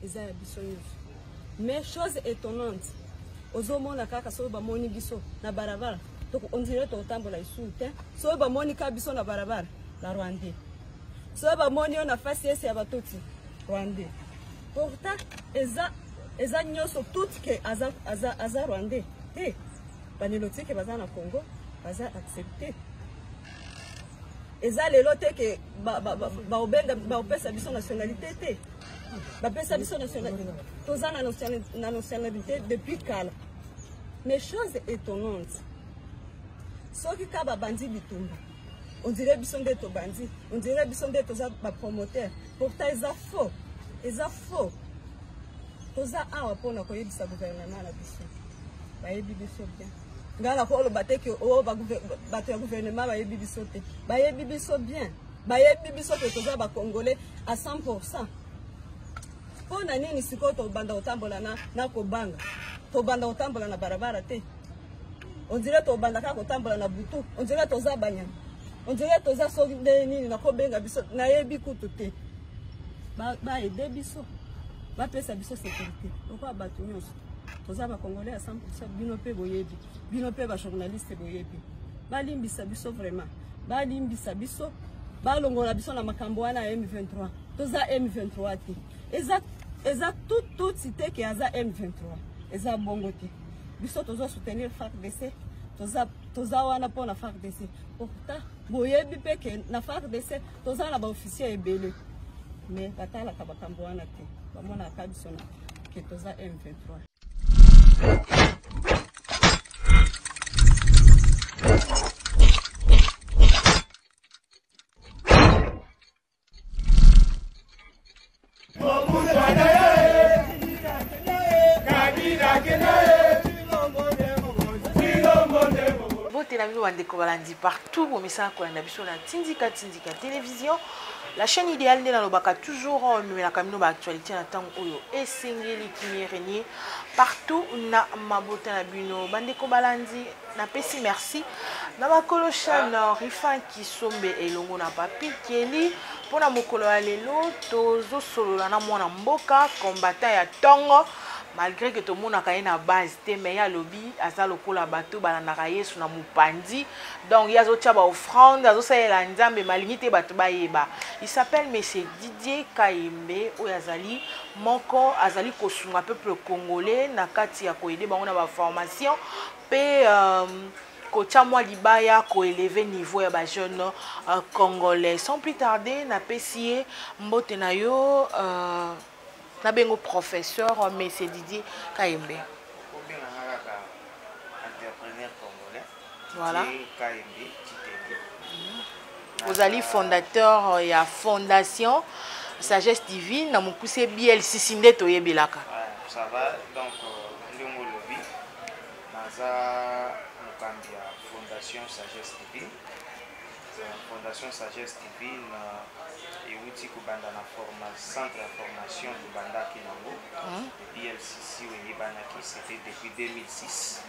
eza ya biso nyonso. Mais chose étonnante, ozomona kaka soki bamoni biso na barabara, on dirait totambola isu te. Soki bamoni ka biso na barabara, la Rwandais. Soki bamoni yo na fasi ese ya batoti, Rwandais. Pourtant, eza nyonso tout ke aza Rwandais. Te, baniloti ke baza na Congo, baza accepté. Eza lelo te ke baopesa biso nationalité te. Bapesa biso nationalité. Toza na nationalité depuis kala. Mais chose étonnante, soki ka babandi bitumba, on dirait biso nde to bandi, on dirait biso nde toza ba promoteur. Pourtant eza faux. Eza faux. Toza awa pona koyebisa gouvernement na biso. Bayebi biso bien. Ngala ko lobate ke o bato ya gouvernement bayebi biso te. Bayebi biso bien. Bayebi biso ke toza ba Congolais à 100%. Pona nini siko to banda otambola na kobanga. To banda otambola na barabara te. On dirait to banda ka kotambola na butu. On dirait toza banyama. On dirait toza soki nini na kobenga biso na yebi kutu te. Ba aider biso. Ba pesa biso sécurité. Pourquoi batu nyonso? Toza ba Congolais à 100%, bino pe boyebi. Bino pe ba journaliste boyebi. Ba limbisa biso vraiment. Ba limbisa biso. Ba longola biso na makambo wana M23. Toza M23 te. Eza tout cité qui aza M23. Eza bongo te. Biso toza soutenir FARDC. Toza wana po na FARDC. Pourtant, boyebi pe ke na FARDC, toza na ba officier ebele. Mais batala ka bakambo wana te. Bamona kabisona ke toza M23. Partout au message qu'on a sur la Tindika télévision, la chaîne idéale de la Lobaka toujours mais la camino actualité en temps où et singeli qui régné partout na mabota na bino bande ko balandi na pesi merci na makolo chana rifan qui sombe elongo na papi keli pona mokolo ya lelo tozo solo na mwana mboka combattant ya tongo. Malgré que tout le monde a une base, mais il y a lobby, à lokola bateau, balandaka yesu na mupandi. Donc il y a d'autres offrandes, mais malimité bateau baeba. Il s'appelle Monsieur Didier Kaimbe, ou Azali, Moko, Azali Kosunga, peuple congolais, Nakati a koede, on a formation, pe kocha moi libaya ko élever niveau ya ba jeune congolais. Sans plus tarder, na pesier mbote na yo na bengo professeur Monsieur Didier Kaimbe. Entrepreneur congolais. Voilà. Kaimbe, vous allez fondateur et à fondation Sagesse Divine na mukuse BLC Sinde to yebelaka. Ça va donc ndongo lobby naza mukambi ya fondation Sagesse Divine. Fondation Sagesse Divine et outil kubanda na centre de formation kubanda kinango BLCC Banaki, c'était depuis 2006.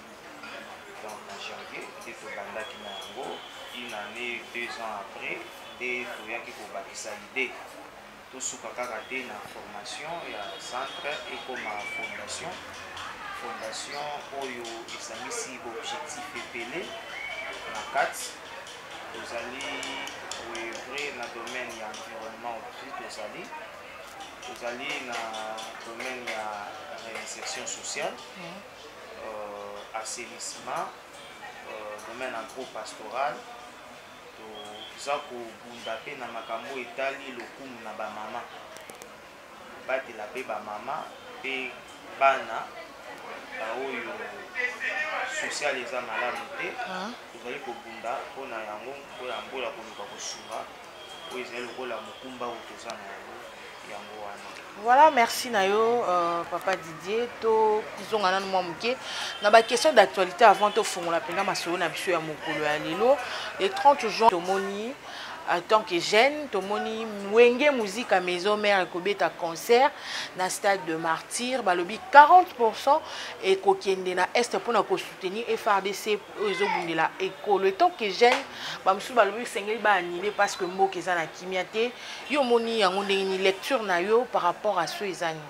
Donc en janvier et kubanda kinango une année 2 ans après et toyaki kobakisa l'idée tout sukaka kate na formation ya centre et comme fondation oyo esamisi objectif epele na 4. Vous allez œuvrer dans le domaine de l'environnement aussi, vous allez dans le domaine de la réinsertion sociale, assainissement, domaine agro-pastoral, vous allez dans makambo etali lokumu na ba mama, batela pe ba mama pe bana oyo social eza malamu te tozali kobunda mpona yango mpoya mbola koluka kosunga oyo ezali lokola mokumba oyo toza na yango wana. Voilà, merci Nayo, Papa Didier. Ils ont un question d'actualité avant de faire la peine le 30 juin, en tant que jeune, Tomoni Mwenge musique à maison mère et Kobeta concert dans le stade de Martyr, balobi 40% et kokende na est pour nous soutenir FRDC de la école. Le temps que jeune, bamsou balobi sengeli ba annulé parce que mbo keza na kimiate, yo moni yango ndeni lecture na yo par rapport à ceux ezani.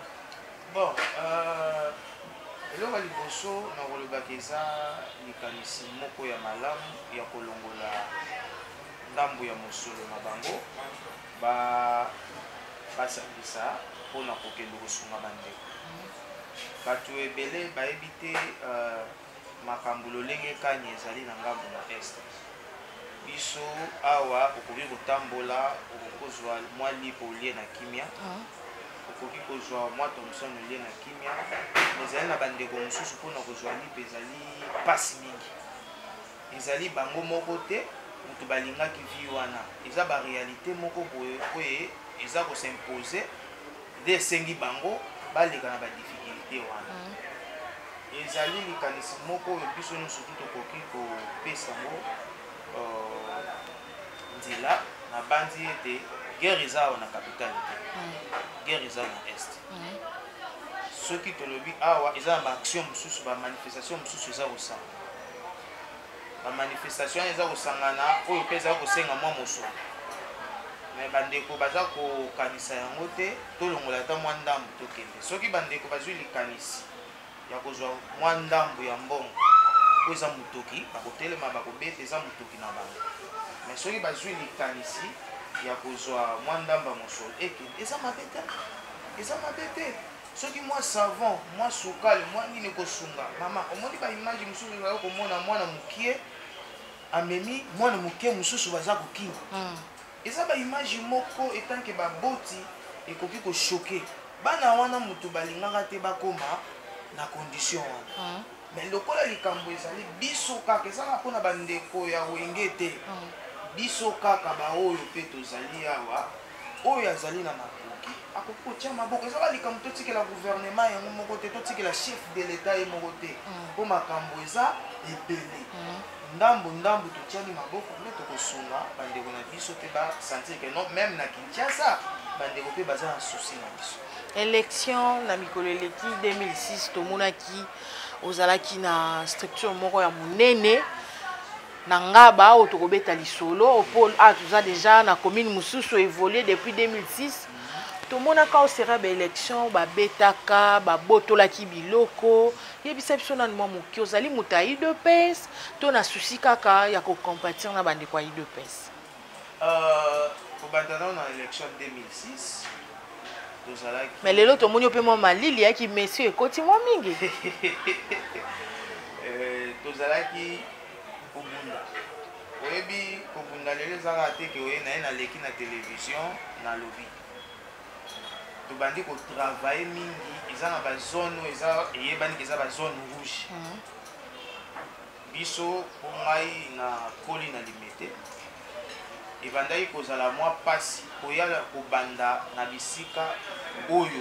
Bon, eloko liboso na kolobaka eza likanisi moko ya malamu ya kolongola ndambo ya mosolo na bango basambisa mpona kokende kosunga bandeko. Bato ebele bayebi te makambo lolenge kani ezali na ngambo na este. Biso awa okoki kotambola okozwa mwa lipo olie na kimia, okoki kozwa mwa Thomson olie na kimia, ezali na bandeko mosusu mpona kozwa lipo ezali pasi mingi. Ezali bango moko te mutu balingaki vi wana, eza barealité moko boye eza kosimpose nde esengi bango baleka na badifficulté wana. Ezali likanisi moko oyo biso nyonso tokoki kopesa ngo nzela na bandi ete guerre eza awa na capitale te, guerre eza na este. Soki tolobi awa eza na baaction mosusu, bamanifestation mosusu eza kosanga, bamanifestation eza kosangana oyo mpe eza kosenga mwa mosolo. Mais bandeko baza kokanisa yango te, tolongola ata mwa ndambo tokende. Soki bandeko bazwi likanisi ya kozwa mwa ndambo ya mbongo oyo eza motoki, bakotelema bakobeta eza motoki na bango. Mais soki bazwi likanisi ya kozwa mwa ndambo ya mosolo ekende, eza mabe te, eza mabe te. Soki mwa savon, mwa sukali, mwa nini kosunga, mama omoni baimage mosusu ezali komona mwana mokie amemi mwana mokie mosusu baza kokima. Eza baimage moko etanke baboti ekoki koshoke bana wana mutu balingaka te bakoma na condition wana. Mais lokola likambo ezali biso kaka ezala mpona bandeko ya wenge te, biso kaka baoyo mpe tozali awa oyo azali na makoki akoki kotia maboko. Ezala likambo totikela gouvernement yango moko te, totikela chef de l'état ye moko te, mpo makambo eza ebele. Ndambo totiani maboko nde tokosunga bandeko na biso te basentir ke non, même na Kinshasa bandeko mpe baza na souci na biso. Élection na mikolo eleki 2006 tomonaki ozalaki na structure moko ya monene na ngaba oyo tokobeta lisolo pole toza déjà na commune mosusu évolué depuis 2006. tomonaka osera baélection babetaka babotolaki biloko yebisa biso nani mwa moki ozali moto ya UDPS to na susi kaka ya kocompatir na bandeko ya UDPS. Kobanda na élection 2006 tozalaki mais lelo tomoni mpe mwa malili yaki monsieur ekoti mwa mingi tozalaki kobunda oyebi kobunda lelo ezaka te ke oye na ye naleki na télévision na lobi tobandi kotravaille mingi eza na bazone oyo eza eyebani eza bazone rouge biso mpo ngai na koli na limete ebandaki kozala mwa pasi koya kobanda na bisika oyo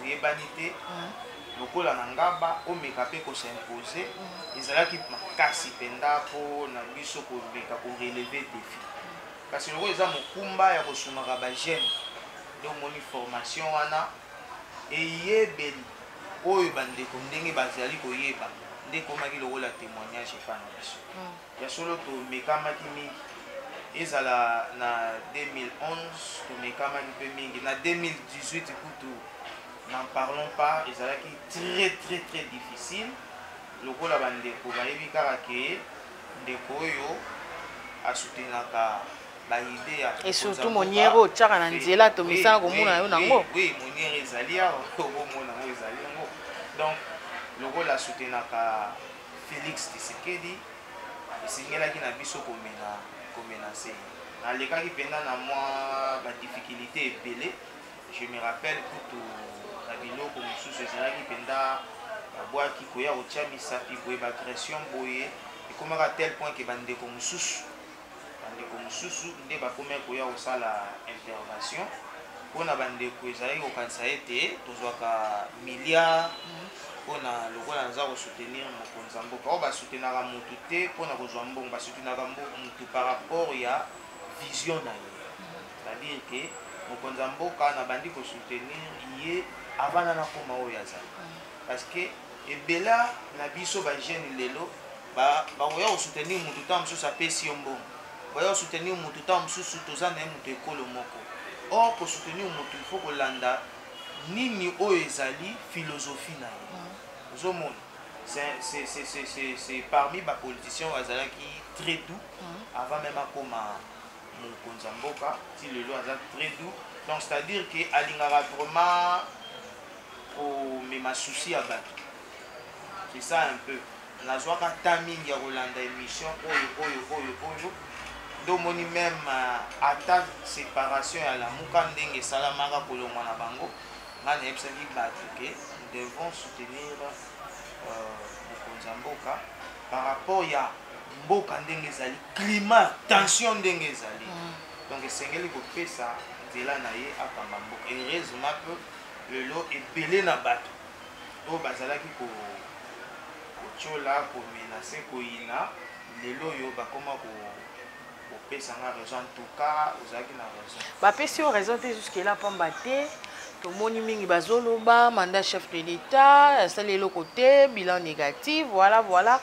oyebani te lokola na ngaba omeka mpe kosimpose ezalaki makasi mpenza mpo na biso koleka koreleve défi kasi lokola eza mokumba ya kosungaka bagene nde omoni formation wana eyebeli oyo bandeko ndenge bazali koyeba nde ekomaki lokola témoignage epa na biso ya solo tomekamaki mingi ezala na 2011 tomekamaki mpe mingi na 2018 kutu n'en parlons pas ezalaki très difficile lokola bandeko bayebi kaka ke ndeko oyo asutenaka baide ya et surtout moniere otiaka na nzela tomisana komona yo nango oui moniere ezali awa okomona yango ezali yango donc lokola asutenaka Félix Tshisekedi esingelaki na biso komena se nalekaki mpenza na mwa badifficulté ebele. Je me rappelle kutu na biloko mosusu ezalaki mpenza babwaki koya kotia misapi boye baagression boye ekomaka tel point ke bandeko mosusu nde bakomaki koya kosala intervention mpona bandeko ezalaki kokanisa ete tozwaka milliard mpona lokola naza kosoutenir mokonzi ya mboka oyo basoutenaka motu te mpona kozwa mbongo basoutenaka motu par rapport ya vision na ye, c'est-à-dire ke mokonzi ya mboka nabandi kosoutenir ye avana na koma oyo azali parce que ebela na biso bagene lelo bakoya kosoutenir motu ta mosusu apesi yo mbongo, bakoya kosoutenir motu ta mosusu toza na ye motu ekolo moko. Or kosoutenir motu il faut kolanda nini oyo ezali philosophie na ye ozomona c'est parmi bapoliticiens bazalaki très doux avant même akoma mokonzi ya mboka ti lelo aza très doux donc c'est à dire que alingaka vraiment komema souci ya bato c'est ça un peu nazwaka ta mingi ya kolanda émission oyo ndomoni même ata séparation ya lamuka ndenge esalamaka kolongwa na bango nga nayebisaki bato ke nous devons soutenir mokonzi ya mboka par rapport ya mboka ndenge ezali climat tension ndenge ezali donc esengeli kopesa nzela na ye akamba mboka heureusement mpe lelo ebele na bato oyo bazalaki kotiola komenase koyina lelo oyo bakoma kopesa nga raison en tout cas ozalaki na raison bapesi yo raison te jusque là pamba te tomoni mingi bazoloba mandat chef de l'état asali eloko te bilan négatif voilà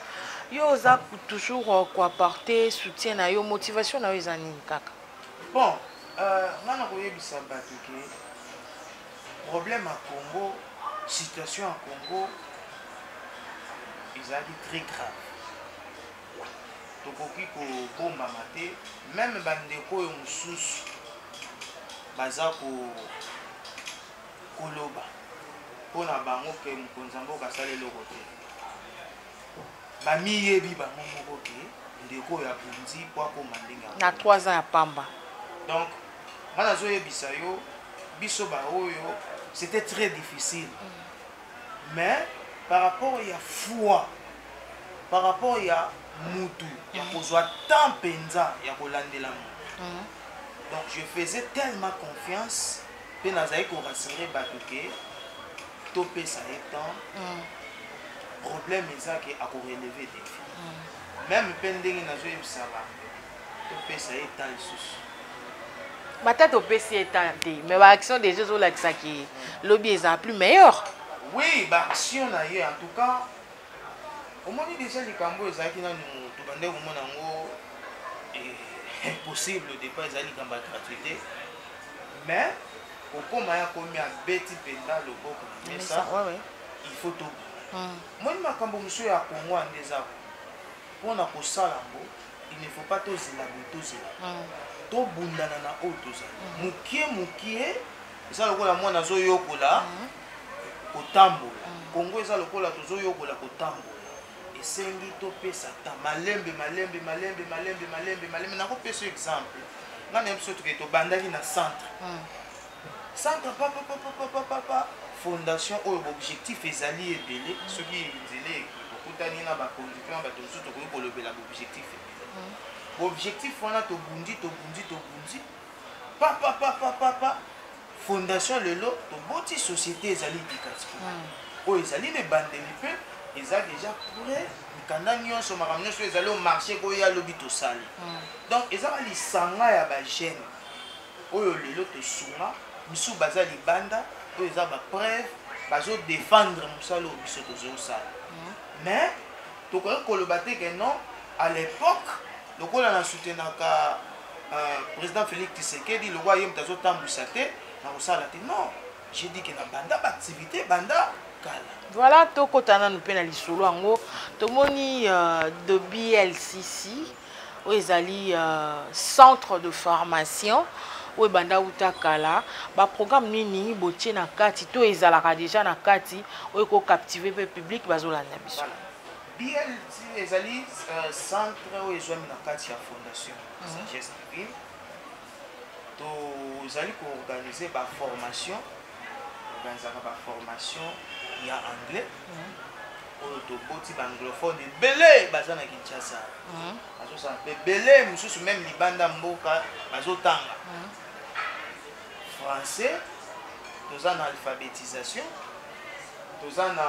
yo oza toujours koapporter soutien na yo motivation na yo eza nini kaka bon nga na koyebisa bato ke problème à Congo situation à Congo ezalaki très grave tokoki kobombama te même bandeko oyo mosusu baza koloba mpona bango ke mokonzi ya mboka asala eloko te bamiyebi bango moko ke ndeko oyo abundi po akoma ndenge na 3 ans ya pamba donc nga nazoyebisa yo biso baoyo c'était très difficile mais par rapport ya foi par rapport ya mutu ya kozwa temps mpenza ya kolandela motu donc je faisais tellement confiance mpe nazalaki korassure bato ke topesa ye temps problème eza ke akoreleve défi même mpe ndenge nazoyebisa bango topesa ye temps lisusu bata topesi ye temps te mais baaction déjà ezolakisaki lobi eza plus meilleur oui baaction na ye en tout cas omoni déjà likambo ezalaki nanu tobande komona yango impossible au départ ezali likambo ya gratuité mais okoma ya komi abeti mpenza loboko na mesa il faut tobunda omoni makambo mosusu ya kongo ande eza mpona kosala yango il ne faut pas tozela boye tozela tobundana na oyo tozali mokie eza lokola mwana azoyokola kotambola kongo eza lokola tozoyokola kotambola esengi topesa ta malembe nakopesa exemple nga na biso toke tobandaki na centre papa fondation oyo objectif ezali ebele soki nzela okutani na bakonducteur na bato mosusu tokoki kolobela objectif ebele objectif wana tobundi papa fondation lelo toboti société ezali éducative oyo ezali na ebandeli mpe eza déjà prêt mikanda nyonso makambo nyonso ezali au marché koya lobi tosali donc eza balisanga ya bagene oyo lelo tosunga misu baza libanda oyo eza bapreuve bazodéfendre mosala oyo biso tozosala mais tokoki koloba te ke non à l'époque lokola na soutenaka président Félix Tshisekedi lokola ye moto azotambwisa te na kosala te non j'ai dit ke na banda baactivité banda kala voilà tokota nanu mpe na lisolo yango tomoni de BLCC oyo ezali centre de formation oyo ebanda uta kala baprogramme nini botie na kati to ezalaka déjà na kati oyo ekocaptive mpe public bazolanda biso BLCC ezali centre oyo ezwami na kati ya fondation sagesse divine tozali koorganize baformation organizaka baformation ya anglais oyo toboti baanglophone ebele baza na Kinshasa bazosala mpe ebele mosusu même libanda mboka bazotanga français toza na alphabétisation toza na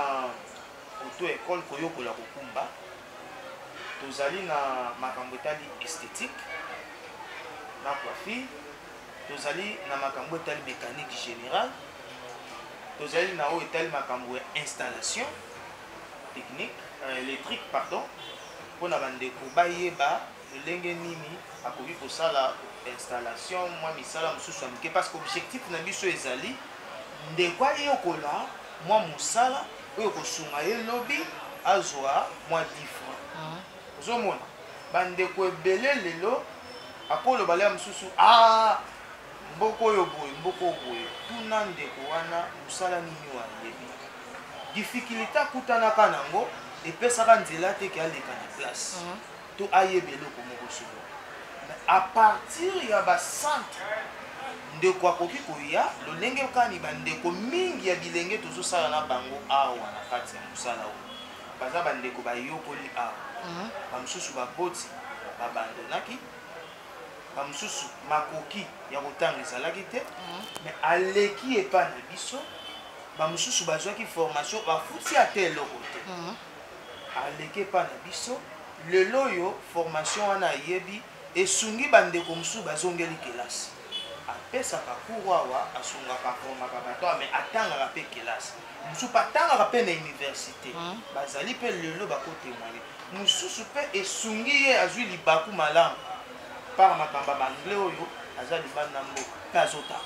auto-école koyokola kokumba tozali na makambo etali esthétique na coiffure tozali na makambo etali mécanique générale tozali na oyo etali makambo ya installation technique électrique pardon mpona bandeko bayeba lolenge nini akoki kosala installation mwa misala mosusu ya mike parce que objectif na biso ezali ndeko ayokola mwa mosala oyo kosunga ye lobi azwa mwa 10 francs. Ozomona bandeko ebele lelo akoloba le mosusu mboko oyo boye mboko boye tuna ndeko wana mosala nini wayebi difficulté akutanaka nango epesaka nzela te ke aleka na place to ayeba eloko moko solo. A partir ya bacentre ndeko akoki koya lolenge kani bandeko mingi ya bilenge tozosala na bango awa na kati ya mosala oyo baza bandeko bayokoli awa bamosusu baboti babandonaki bamosusu makoki ya kotanga ezalaki te mais aleki epa na biso bamosusu bazwaki formation bafuti ate eloko te aleki epa na biso lelo oyo formation wana ayebi esungi bandeko mosusu bazongeli kelasi apesaka cours awa asungaka formaka bato mais atangaka mpe kelasi mosusu atangaka mpe na université bazali mpe lelo bakotémoigne mosusu mpe esungi ye azwi libaku malamu par makambo ya baanglais oyo aza libanda mboka mpe azotanga.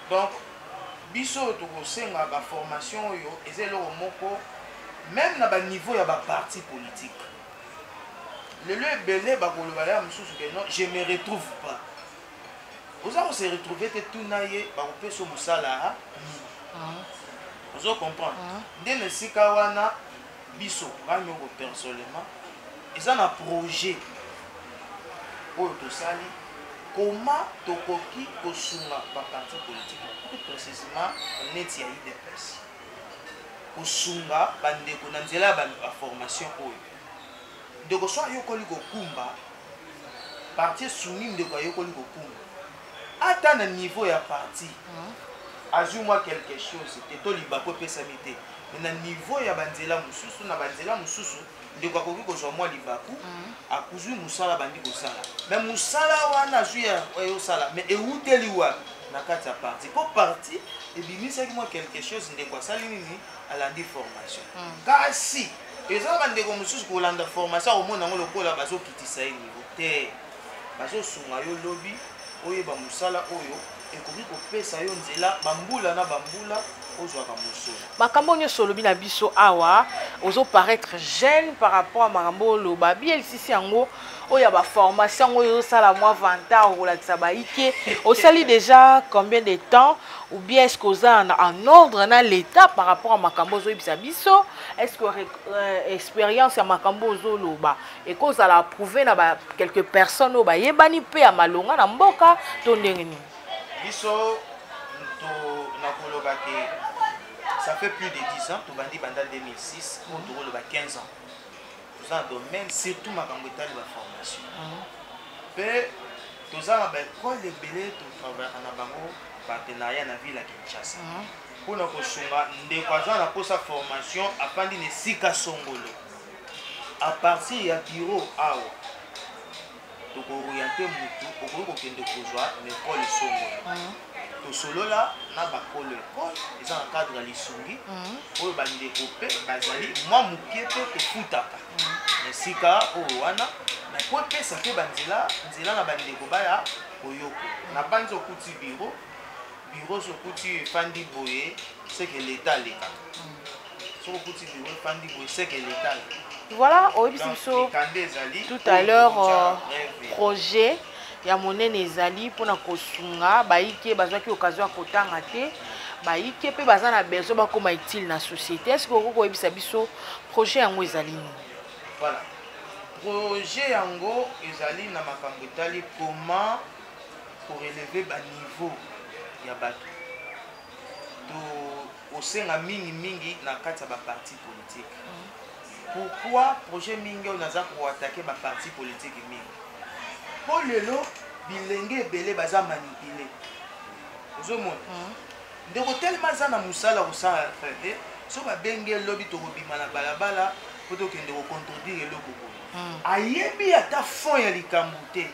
Donc biso oyo tokosenga baformation oyo eza eloko moko même na baniveau ya baparti politique lelo ebele bakoloba ya mosusu ke non je me retrouve pas oza kose retrouve te tuna ye bakopesa mosala ozo comprendre nde na esika wana biso bami oko personnellement eza na projet oyo tosali comment tokoki kosunga baparti politique plus précisément neti ya IDPS kosunga bandeko na nzela ya baformation oyo ndeko so ayokoli kokumba parti esungi ndeko ayokoli kokumba ata na niveau ya parti azwi mwa quelque chose te to libako epesami te mais na niveau ya banzela mosusu na banzela mosusu ndeko akoki kozwa mwa libaku akuzwi mosala bandi kosala mais mosala wana azwi oyosala mais euteli wapi na kati ya parti po parti ebimisaki mwa quelque chose ndeko asali nini alandi formation kasi eza bandeko mosusu kolanda formation omona yango lokola bazokitisa ye niveau te bazosunga yo lobi oyeba mosala oyo ekoki kopesa yo nzela bambula na bambula ozwaka mosolo makambo nyonso olobi na biso awa ozoparaître jeune par rapport à makambo oloba bielsisi yango oyo ya baformation oyo ozosala mwa 20 ans okolakisa baike osali déjà combien de temps ou bien est-ce que oza en ordre na l'état par rapport à makambo ozoyebisa biso est-ce que expérience ya makambo ozoloba ekozala approuvé na quelques personnes oyo bayebani mpe ya malonga na mboka to ndenge nini biso nakoloba ke ça fait plus de 10 ans tobandi banda 2006 pour tokoloba 15 ans toza na domaine surtout makambo etali baformation mpe toza na baekole ebele totravaillaka na bango partenariat na ville ya Kinshasa mpona kosunga ndeko aza na posa formation afandi na esika songolo à partir ya bureau awa tokoriente mutu okoki kokende kozwa na ekole songolo tosolola na bakolo ekole eza na cadre ya lisungi oyo bandeko mpe bazali mwa mokie mpe tofutaka na esika oyo wana na po epesa mpe banzela na bandeko baya koyoko na banzi okuti biro sokuti efandi boye seke leta alekaka soki okuti biro efandi boye seke leta alekaka. Voilà, tout à l'heure, projet ya monene ezali pona kosunga baike bazwaki occasion ya kotanga te baike pe baza na besoin bakoma utile na société. Est-ce que vous koyebisa biso projet yango ezali nini? Voilà, projet yango ezali na makambo etali comment pour élever ba niveau ya bato to osenga mingi na kati ya ba parti politique. Pourquoi projet mingi on a attaqué ma parti politique mingi? Pour lelo bilenge belé baza manipulé. Vous avez de tellement za na musala osala traité, so ba benge lobby to bima na balabala poto kende ko contredire eloko ko. Ayebi ata fond ya likambuté.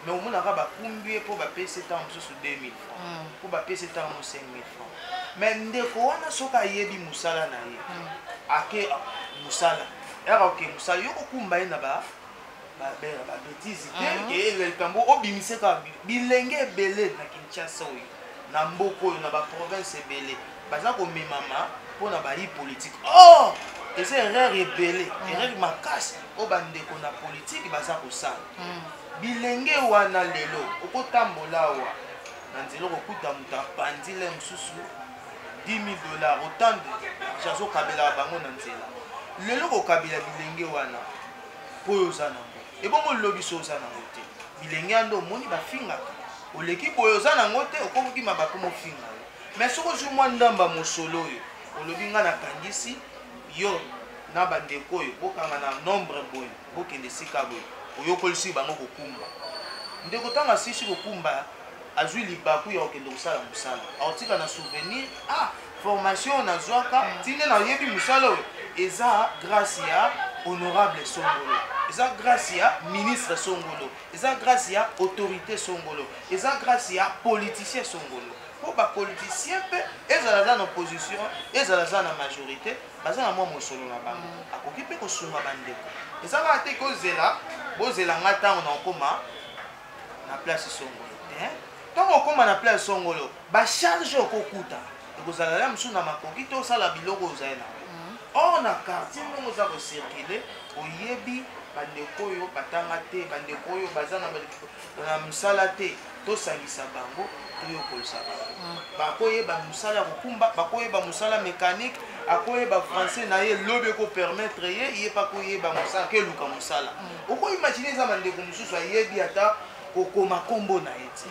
Mais au moins ba kumbi pour ba payer 7 ans sur 2000 francs. Pour ba payer 7 ans 5000 francs. Mais ndeko wana soka ayebi musala na ye. Ake musala ok musala yo kokumba ina ba bêtise te ke le kambo obimise ka bilenge belé na Kinshasa oyo na mboko na ba province ebele baza ko memama pona ba yi politique. Oh, c'est erreur rebelle, erreur makasi o bandeko na politique baza ko sala. Bilenge wana lelo okotambola wa na nzela kokuta muta bandile msusu $10,000 autant de chazo kabela bango na nzela. Lelo ko kabela bilenge wana poyo za nango. E bongo lobi so za nango te. Bilenge ando moni ba finga. Oleki poyo za nango te okoki mabako mo finga. Mais soko zu mwa ndamba mosolo yo. Olobi nga na kangisi yo na bandeko yo bokanga na nombre boy bokende sika boy. Oyokolisi bango kokumba. Ndeko tanga sisi kokumba azwi libaku ya okende kosala musala. Aotika na souvenir formation na zwaka tinde na yebi musala oyo eza grâce ya honorable Songolo. Eza grâce ya ministre Songolo. Eza grâce ya autorité Songolo. Eza grâce ya politicien Songolo. Pour ba politicien pe ezala za na opposition, ezala za na majorité, baza na mwa mosolo na bango. Akoki pe ko sunga bandeko. Eza ka te ko zela, bo zela ngata on okoma na place Songolo. Tant okoma na place Songolo, ba charge okokuta. Ekozala la msu na makoki to sala biloko ozaina. Or na quartier mo za ko circuler, oyebi bandeko yo batanga te, bandeko yo baza na msala te, to sangisa bango. Bakoyeba musala kokumba bakoyeba musala mécanique akoyeba français na ye lobe ko permettre ye pa koyeba musala ke luka musala oko imaginer za mandeko mususu ayebi ata kokoma kombo na eti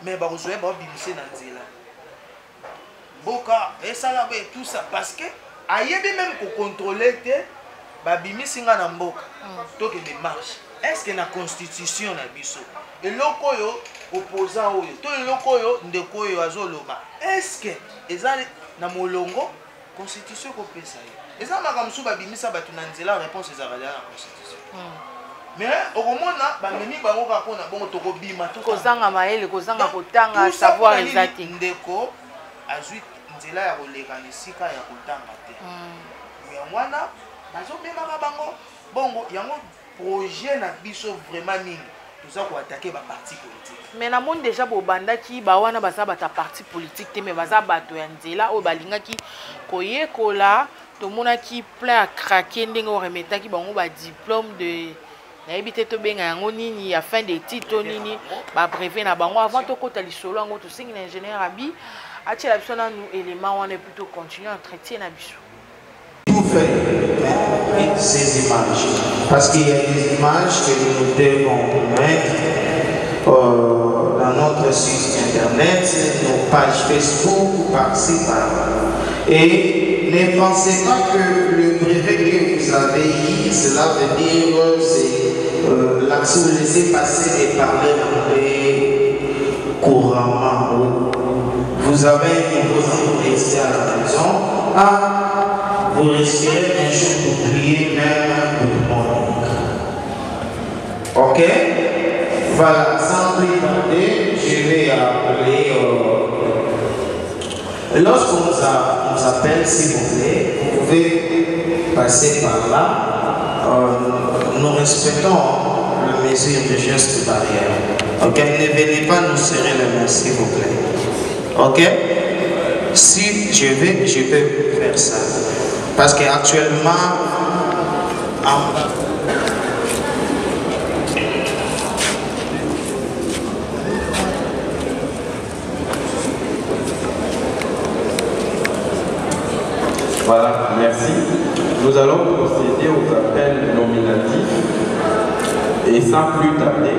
mais ba kozoe ba bimise na nzela boka esala be tout ça parce que ayebi même ko contrôler te ba bimisinga na mboka to ke de marche est-ce que na constitution na biso eloko yo opposant oyo to eloko yo ndeko oyo azoloba est-ce que eza na molongo constitution ko pesa yo eza makamsu ba bimisa batu na nzela réponse eza bala na constitution mais okomona bamemi bango ka kona bongo toko bima to kozanga maele kozanga kotanga savoir exact ndeko azwi nzela ya koleka nisika ya kotanga te mwana bazo bema ka bango bongo yango projet na biso vraiment mingi toza ko attaquer ba parti politique mais na monde déjà bo bandaki ba wana baza bata parti politique te mais baza bato ya nzela o balingaki koyekola to monaki plein à craquer ndenge o remetaki bango ba diplôme de na ebité to benga yango nini ya fin de titre nini ba brevet na bango avant to kota lisolo yango to singi na ingénieur abi atie la biso na nous élément on est plutôt continuer entretien na biso tout fait ces images parce qu'il y a des images que nous devons mettre dans notre site internet, nos pages Facebook, par-ci, par-là. Et ne pensez pas que le brevet que vous avez eu, cela veut dire c'est l'action de laisser passer et parler anglais couramment. Vous avez un niveau d'anglais à la maison. Vous respirez un jour pour prier même good morning. Ok? Voilà, sans plus tarder, je vais appeler. Lorsqu'on nous appelle, s'il vous plaît, vous pouvez passer par là. Nous respectons le mesure de gestes barrières. Ok? Ne venez pas nous serrer les mains, s'il vous plaît. Ok? Si je vais faire ça. Parce qu'actuellement, voilà, merci. Nous allons procéder aux appels nominatifs et sans plus tarder.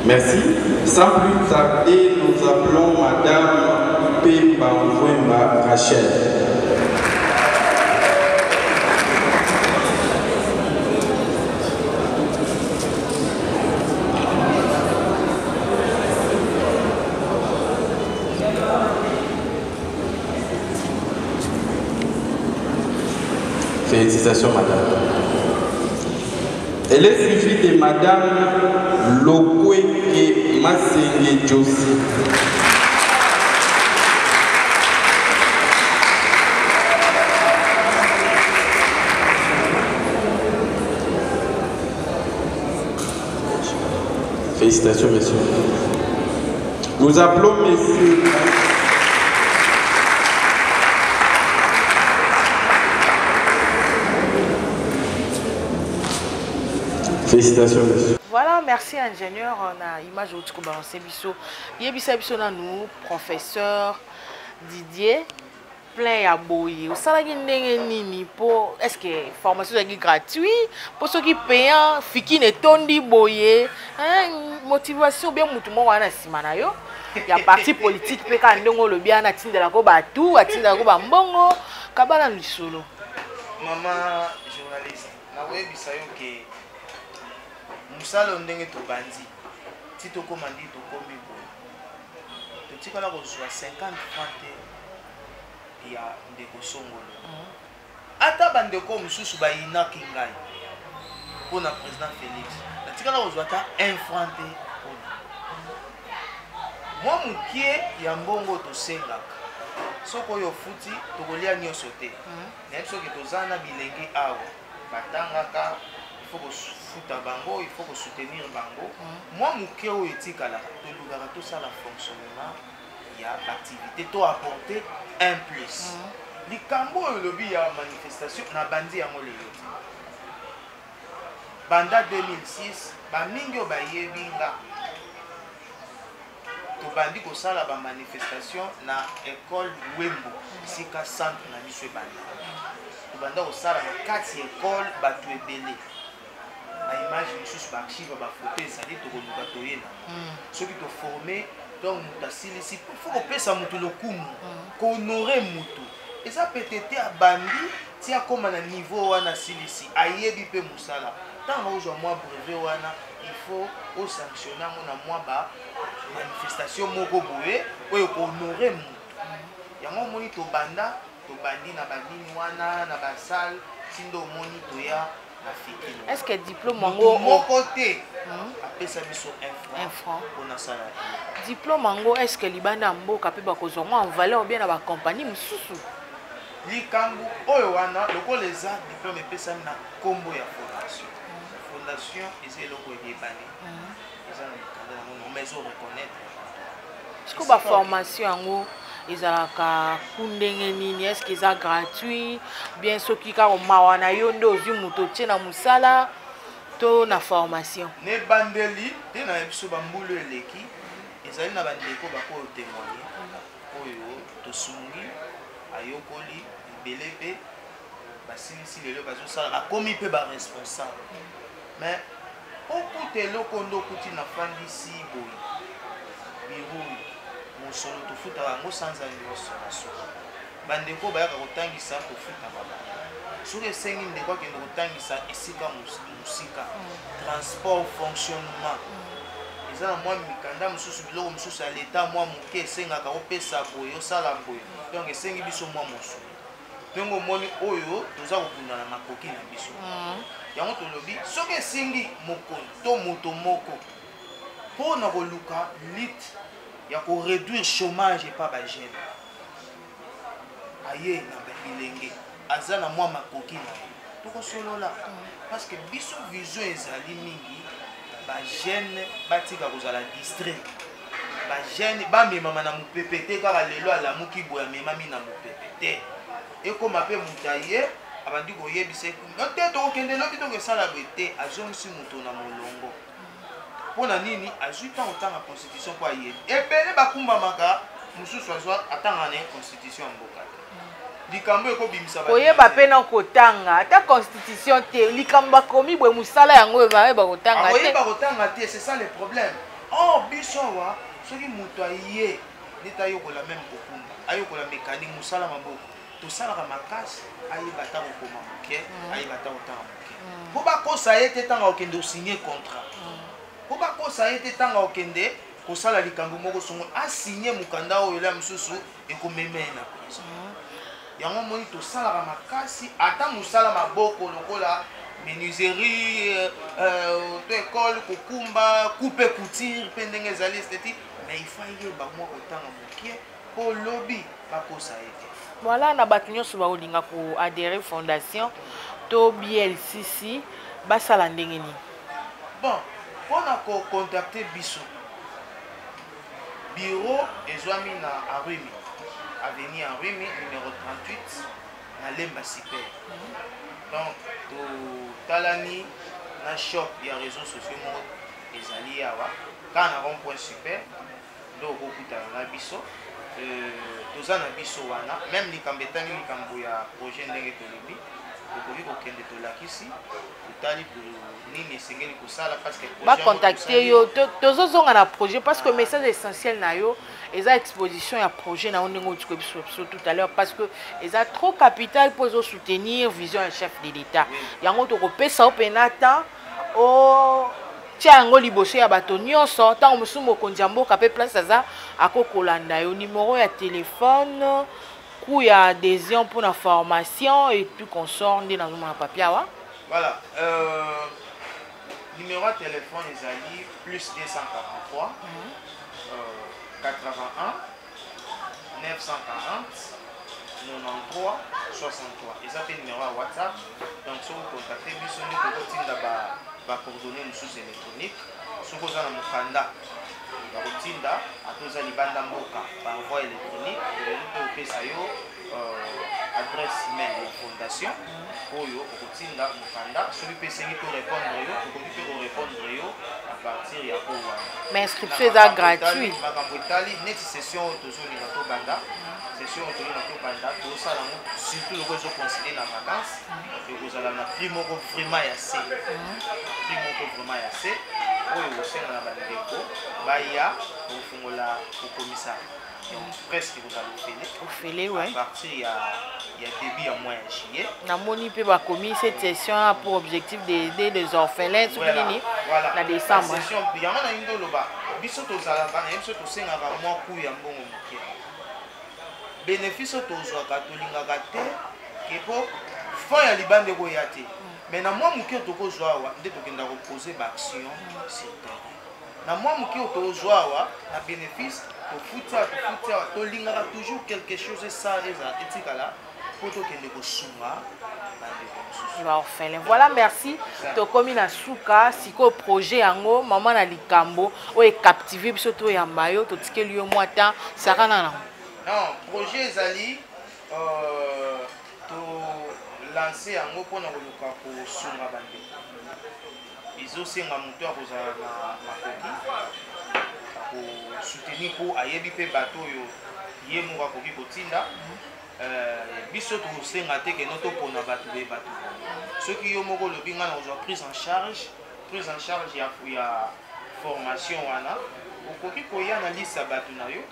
Merci. Sans plus tarder, nous appelons Madame P. Bangwema Rachel. Félicitations, Madame. Elle est suivie de Madame Lokweke Masenge Josi. Félicitations, messieurs. Nous appelons messieurs. Félicitations, messieurs. Voilà, merci ingénieur. On a image au Tchouko Balancé Bisso. Yebisa Bisso na nous, professeur Didier, plein ya boye. Au salagi ndenge nini pour est-ce que formation est gratuite pour ceux qui payent fiki ne tondi boye. Motivation bien mutu mo wana simana yo. Ya parti politique pe ka ndongo lo bien atindela ko batu, atindela ko bambongo, kabala lisolo. Maman journaliste, na webisa yo ke musalo ndenge to bandi ti to komandi to komi bo to tikala ko zwa 50 francs ya ndeko songolo ata bandeko mususu bayinaki ngai mpona président Félix na tikala ko zwa ta 1 franc te mwa mokie ya mbongo tosengaka soko oyo futi tokolia nyonso te nayebi soki toza na bilenge awa batangaka il faut que bango, il faut que soutenir bango. Moi, mon cœur est étikala. Tout ça, le fonctionnement, il y a l'activité, tout apporter un plus. Les Cambo et le lobby à manifestation, on a bandit à Molé. Banda 2006, Bamingo Baye Binga. To bandi ko sala ba manifestation na école Wembo, ici ka centre na biso banda. To banda ko sala 4 écoles batu ebele. La image mususu ba archive ba photo ezali to konuka toyena. Ceux qui te formé donc mutasili si faut ko pesa mutu lokumu, ko honorer mutu. Et ça peut-être à bandi ti akoma na niveau wana silisi ayebi pe musala. Tant aujourd'hui moi brevet wana il faut au sanctionner mon moi ba manifestation moko boye oyo ko honorer mutu. Yango moni to banda to bandi na bandini wana na basal sindo moni to ya. Est-ce que diplôme mon côté après ça biso 1 franc on a ça diplôme mango est-ce que libanda mboka pe bakozwa en valeur bien na ba compagnie mususu likambu oyo wana loko les arts diplôme pesa na combo ya fondation ese loko ebani eza na kanda na mais on reconnaître est-ce que ba formation yango ezalaka kundenge nini est-ce que eza gratuit bien soki ka mawana yo ndo ozi muto tie na musala to na formation ne bandeli te na biso bambulu eleki ezali na bandeko bako témoigner oyo tosungi ayokoli libele pe basilisi lelo bazosala bakomi pe ba responsable mais okuta eloko ndo okuti na fandisi boyi biroui mosolo tofuta yango sanza nyonso na soko bandeko bayaka kotangisa kofuta baba soki esengi ndeko akende kotangisa esika mosika transport fonctionnement eza na mwa mikanda mosusu biloko mosusu ya leta mwa moke esengaka kopesa boye osala boye donc esengi biso mwa mosolo ndenge omoni oyo toza kokunda na makoki na biso yango tolobi soki esengi mokolo to moto moko mpona koluka lite ya ko réduire chômage pas ba jeune aye na bilenge azana mwa makoki na to ko solola parce que biso vision ezali mingi ba jeune batika kozala distrait ba jeune ba mema na mupepete kaka lelo ala muki boya mema mina mupepete ekoma pe mutaye abandi koyebisa te to kende lobi to kesala bete azongisi muto na molongo pona nini ajuta otanga constitution kwa ye ebele bakumba maka mususu azwa atanga na constitution mboka likambo ekobimisa ba koyeba pe na kotanga ata constitution te likambo komi bwe musala yango ba kotanga te ba kotanga te c'est ça le problème biso wa soki muto aye neta yokola même kokumba ayokola mécanique musala maboko tosalaka makasi ayeba ta kokoma moke ayeba ta kotanga moke po bakosa ye te tanga okende osigner contrat po bakosa ye te tanga okende kosala likambo moko songo asigner mukanda oyo la mususu ekomemena na prison yango moni tosalaka makasi ata musala maboko lokola menuiserie to école kokumba coupe couture pe ndenge ezali esthétique mais il faut yeba mwa kotanga moke po lobi bakosa ye te voilà na bato nyonso baolinga ko adhérer fondation to BLCC basala ndenge nini bon pour contacter biso bureau ezwami na Arumi avenue Arumi numéro 38 na Lemba Super. Donc talani na shop ya réseaux sociaux mo ezali awa kana rond-point super donc okutana na biso toza na biso wana même likambo etali likambo ya projet ndenge tolobi okoki kokende tolakisi totali nini esengeli kosala parce que bacontacte yo tozozonga na projet parce que message essentiel na yo eza exposition ya projet na ndenge otiko biso tout à l'heure parce que eza trop capital pour soutenir vision ya chef de l'État yango tokopesa opena temps o tia yango liboso ya bato nyonso ntango mosusu mokonzi ya mboka mpe place aza akokolanda yo numéro ya téléphone coût ya adhésion pour la formation et puis consort nde nazomona papier awa. Voilà, numéro de téléphone ezali plus 243 81 940 93 63. Et ça fait numéro à WhatsApp. Donc si vous contactez biso nde tokotinda ba coordonnées mosusu électronique soki oza na mokanda bakotinda atoza libanda mboka par voie électronique tokoki mpe opesa yo adresse email ya fondation oyo okotinda mokanda soki mpe esengi to répondre yo tokoki mpe korépondre yo à partir ya oyo wana. Mais inscription eza gratuit makambo etali neti session oyo tozolinga tobanda session oyo tolinga tobanda tosala yango surtout loko ezoconsidere na vacance ekozala na prix moko vraiment ya se prix moko vraiment ya se oyo kosenga na bandeko baya kofungola kokomisa presque kozala ofele ouais. À partir ya début ya mois ya juillet namoni mpe bakomi cette session pour objectif d'aider les orphelins soki nini na décembre yango na ngi oloba biso tozalaka na ye biso tosengaka mwa ku ya mbongo moke bénéfice oyo tozwaka tolingaka te ke mpo fond ya libanda ekoya te mais na mwa moke oyo tokozwa awa nde tokenda kopose baaction sur terrain na mwa moke oyo tozwa awa na bénéfice tofuti awa tolingaka toujours quelque chose esala eza etikala mpo tokende kosunga bandeko mosusu baorphelin. Voilà, merci tokomi na suka sikoyo projet yango mama na likambo oyo ecaptive biso toyamba yo totikeli yo mwa temps saka na nango. Non, projet ezali to lancer yango mpona koluka kosunga bandeko ezosenga moto akozala na makoki akosoutenir mpo ayebi mpe bato oyo ye moko akoki kotinda biso tokosenga te keno topona bato be bato soki yo moko olobi ngai na kozwa prise en charge ya formation wana okoki koya na liste ya bato na yo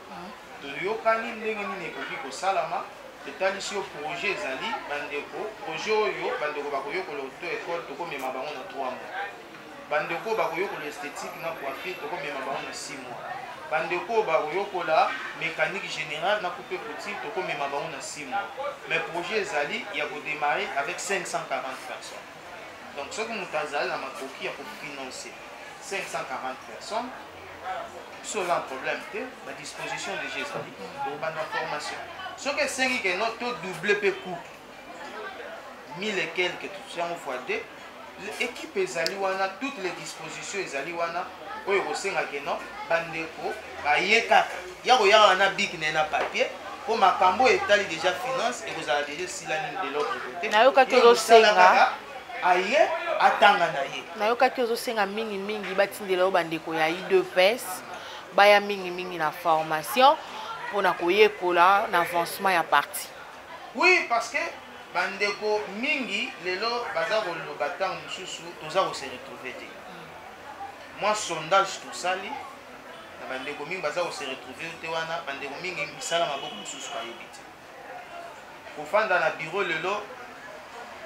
toyokani ndenge nini ekoki kosalama etalisi yo projet ezali bandeko projet oyo bandeko bakoyokola to école tokomema bango na 3 mois bandeko bakoyokola esthétique na coiffure tokomema bango na 6 mois bandeko bakoyokola mécanique générale na coupe couture tokomema bango na 6 mois mais projet ezali ya kodémarrer avec 540 personnes. Donc soki moto azali na makoki ya kofinancer 540 personnes sur un problème te la disposition de Jésus pour la formation ce que c'est que notre double pe coût 1000 et quelques tout ça fois deux l'équipe ezali wana toutes les dispositions ezali wana oyo kosenga ke no bandeko bayeka ya ko ya na bic na papier pour makambo etali déjà finance et vous allez déjà silani de l'autre côté na yoka ke osenga aye atanga na ye na yoka ke osenga mingi batindela bandeko ya IDPS baya mingi na formation pour na koyekola na avancement ya parti. Oui, parce que bandeko mingi lelo baza koloba tango mosusu toza ko se retrouver te. Moi sondage tout sali na bandeko mingi baza ko se retrouver te wana bandeko mingi misala maboko mosusu bayebi te. Kofanda na bureau lelo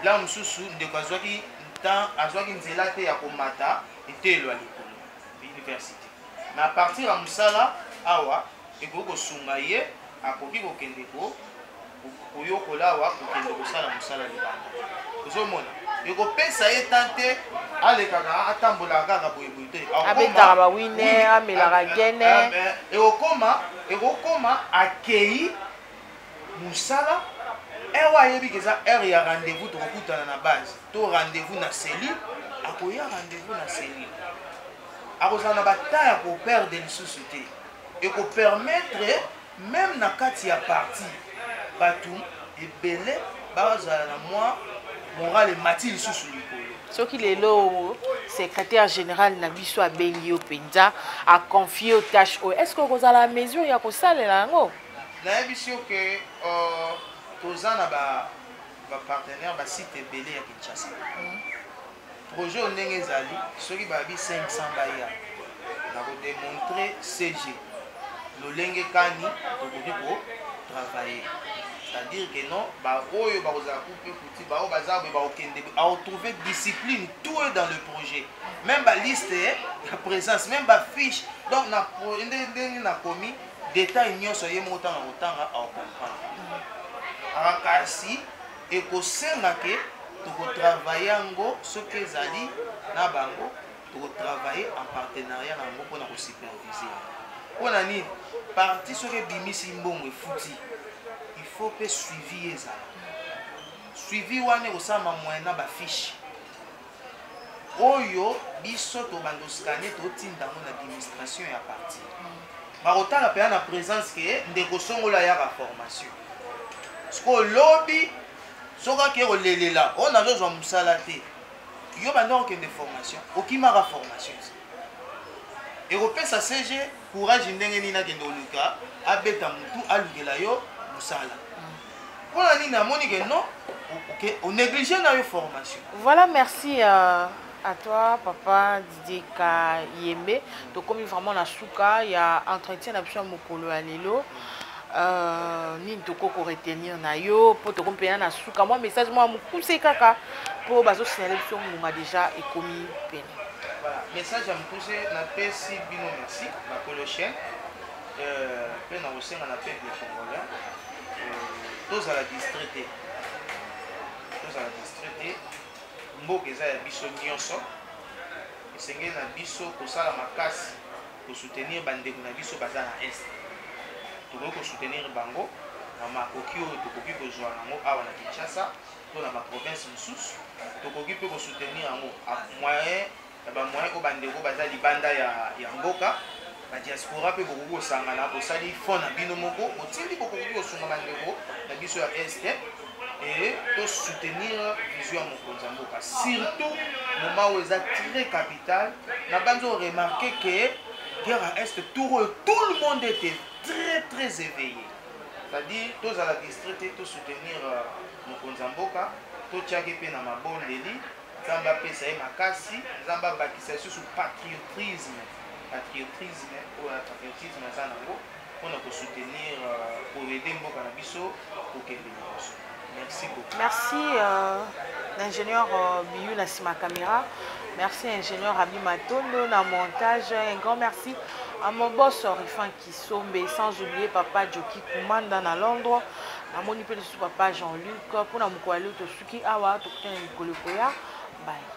la mosusu ndeko azwaki temps azwaki nzela te ya komata etelo alikolo université. Mais à partir ya musala awa ekoki kosunga ye akoki kokende koyokola awa kokende kosala mosala libanda ozomona ekopesa ye tante alekaka atambolaka kaka boyeboye te abetaka bawine amelaka gene ekokoma akei mosala ewa ayebi keza heure ya rendez-vous tokokutana na base to rendez-vous na cellule akoya rendez-vous na cellule akozala bataille pour perdre les sociétés et pour permettre même na kati ya parti batu ebele bazala na moi moral mati lisusu likolo soki lelo secrétaire général na biso abengi yo penza a confier aux tâches est-ce que kozala la mesure ya kosalela yango nayebi si yo ke toza na bapartenaire basite ebele ya Kinshasa projet o ndenge ezali soki babi 500 baya na kodemontre CG lolenge kani tokoki kotravailler c'est-à-dire que non oyo bakozala coupe kuti bao baza boye baokende aotrouver discipline tout dans le projet même baliste ya présence même bafiche donc ndenge nakomi détail nyonso ye moko ntanga kotanga aocomprendre akakasi ekosenga ke tokotravaille yango soki ezali na bango tokotravaille en partenariat na yango mpona kosupervise mpona nini parti soki ebimisi mbongo efuti il faut que suivi ezala suivi wana ekosala moyen na bafiche oyo biso tobanda oscane totinda yango na administration ya parti bakotala mpenza na présence ke ndeko songola yaka formation siko lobi soki ake kolelela oyo nazozwa mosala te yo banda okende formation okimaka formation ekopesa CG courage ndenge nini akende oluka abeta mutu alukela yo mosala mpona nini amoni ke non on néglige na yo formation. Voilà, merci à toi papa Didier Kayembe. Tu comme vraiment la souka, il y a entretien d'absence mokolo à lelo. Ni toko ko retenir na yo pour te comprendre na souka. Moi message moi mon poussé kaka pour bazo signaler sur mon déjà et commis peine. Voilà, message à me pousser na pesi bino merci ma colochien peine na aussi on appelle les Congolais tous à la distraité. Tous à la distraité. Mboka eza ya biso nyonso esengeli na biso kosala makasi kosoutenir bandeko na biso baza na est tokoki kosoutenir bango na makoki oyo tokoki kozwa yango awa na Kinshasa to na baprovince mosusu tokoki mpe kosoutenir yango moyen ya bamoyen oyo bandeko baza libanda ya mboka badiaspora mpe bokoki kosangana bosali fond na bino moko otindi bokoki kosunga bandeko na biso ya este et de soutenir vision à Mboka. Surtout, moment où c'est très capital, nous avons remarqué que guerre à Est, tout le monde était très éveillé. C'est-à-dire, tous à la district, tous soutenir Mboka, tous tchaki pe na mabon leli, zamba pe sa makasi, zamba bakisa sur patriotisme ou la patriotisme ça nango, pour nous soutenir pour aider Mboka na biso pour que merci beaucoup. Merci l'ingénieur Biyu Nassima Kamira. Merci ingénieur Abi Matondo na montage. Un grand merci à mon boss Rifan Kisombe. Sans oublier papa Joki Koumanda na Londres. Na moni pe de papa Jean-Luc. Pour na moukwale to suki awa to kutena mikolo koya. Bye.